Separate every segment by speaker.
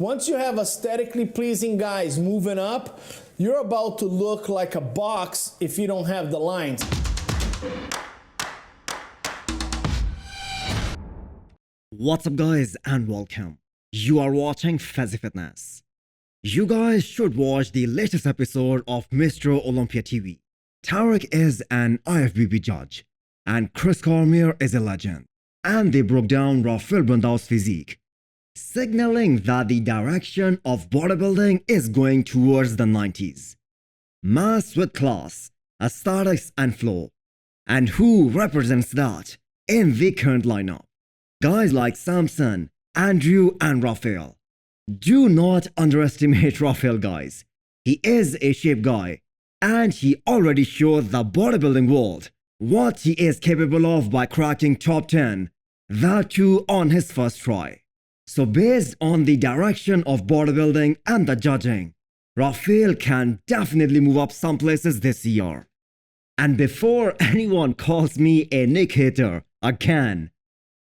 Speaker 1: Once you have aesthetically pleasing guys moving up, you're about to look like a box if you don't have the lines.
Speaker 2: What's up guys and welcome. You are watching Fazi Fitness. You guys should watch the latest episode of Mr Olympia TV. Tarek is an ifbb judge and Chris Cormier is a legend. And they broke down Rafael Brandao's physique, signaling that the direction of bodybuilding is going towards the 90s. Mass with class, aesthetics and flow. And who represents that in the current lineup? Guys like Samson, Andrew and Rafael. Do not underestimate Rafael guys. He is a shape guy and he already showed the bodybuilding world what he is capable of by cracking top 10, that too on his first try. So based on the direction of bodybuilding and the judging, Rafael can definitely move up some places this year. And before anyone calls me a Nick hater again,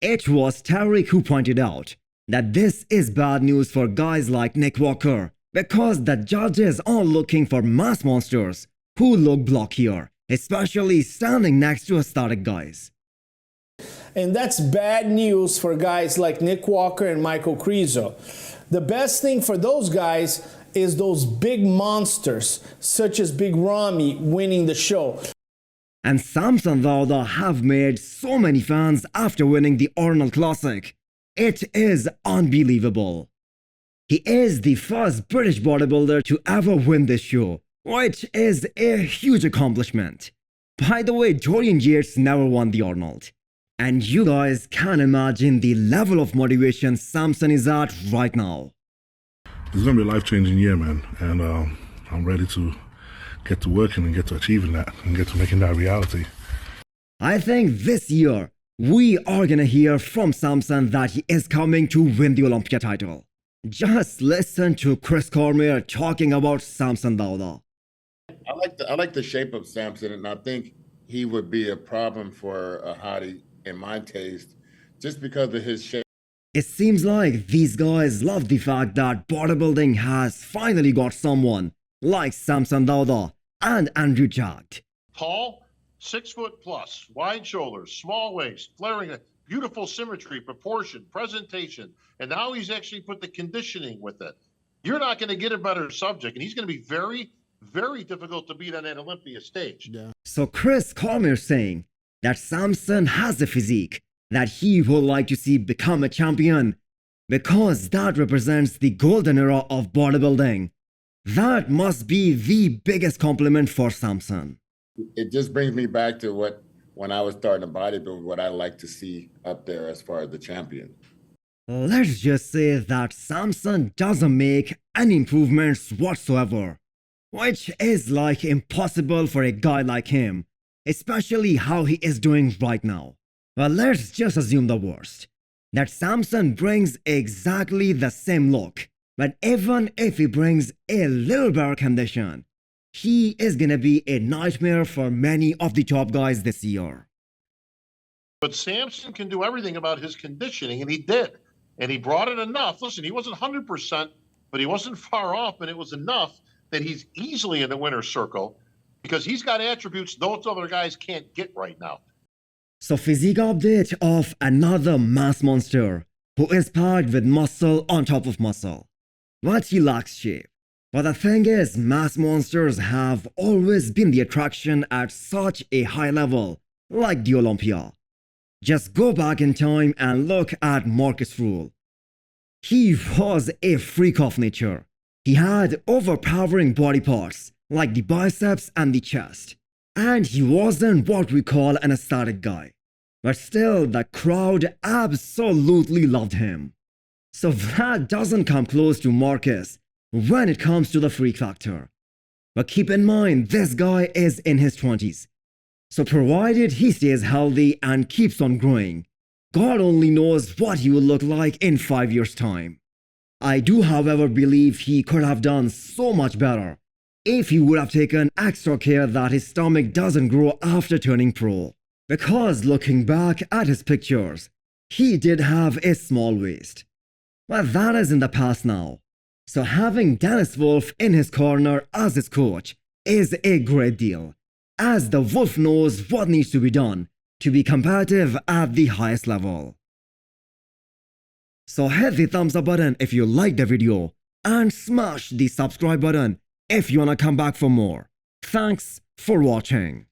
Speaker 2: it was Tarek who pointed out that this is bad news for guys like Nick Walker because the judges are looking for mass monsters who look blockier, especially standing next to aesthetic guys.
Speaker 1: And that's bad news for guys like Nick Walker and Michael Crezo. The best thing for those guys is those big monsters, such as Big Ramy winning the show.
Speaker 2: And Samson Dauda have made so many fans after winning the Arnold Classic. It is unbelievable. He is the first British bodybuilder to ever win this show, which is a huge accomplishment. By the way, Dorian Yates never won the Arnold. And you guys can imagine the level of motivation Samson is at right now.
Speaker 3: It's going to be a life-changing year, man. And I'm ready to get to working and get to achieving that and get to making that a reality.
Speaker 2: I think this year, we are going to hear from Samson that he is coming to win the Olympia title. Just listen to Chris Cormier talking about Samson Dauda.
Speaker 4: I like the shape of Samson, and I think he would be a problem for a hottie in my taste, just because of his shape.
Speaker 2: It seems like these guys love the fact that bodybuilding has finally got someone like Samson Dauda and Andrew Jagged.
Speaker 5: Tall, 6 foot plus, wide shoulders, small waist, flaring, beautiful symmetry, proportion, presentation, and now he's actually put the conditioning with it. You're not going to get a better subject, and he's going to be very, very difficult to beat on that Olympia stage.
Speaker 2: Yeah. So Chris Cormier saying that Samson has a physique that he would like to see become a champion because that represents the golden era of bodybuilding. That must be the biggest compliment for Samson.
Speaker 4: It just brings me back to when I was starting to bodybuild, what I like to see up there as far as the champion.
Speaker 2: Let's just say that Samson doesn't make any improvements whatsoever, which is like impossible for a guy like him, especially how he is doing right now. Well, let's just assume the worst, that Samson brings exactly the same look, but even if he brings a little better condition, he is gonna be a nightmare for many of the top guys this year.
Speaker 5: But Samson can do everything about his conditioning, and he did. And he brought it enough. Listen, he wasn't 100%, but he wasn't far off, and it was enough that he's easily in the winner's circle because he's got attributes those other guys can't get right now.
Speaker 2: So physique update of another mass monster who is packed with muscle on top of muscle, but he lacks shape. But the thing is, mass monsters have always been the attraction at such a high level, like the Olympia. Just go back in time and look at Marcus Rule. He was a freak of nature. He had overpowering body parts like the biceps and the chest. And he wasn't what we call an aesthetic guy. But still, the crowd absolutely loved him. So Vlad doesn't come close to Marcus when it comes to the freak factor. But keep in mind, this guy is in his 20s. So provided he stays healthy and keeps on growing, God only knows what he will look like in 5 years' time. I do, however, believe he could have done so much better if he would have taken extra care that his stomach doesn't grow after turning pro. Because looking back at his pictures, he did have a small waist. But that is in the past now. So having Dennis Wolf in his corner as his coach is a great deal, as the Wolf knows what needs to be done to be competitive at the highest level. So hit the thumbs up button if you liked the video and smash the subscribe button if you wanna come back for more. Thanks for watching.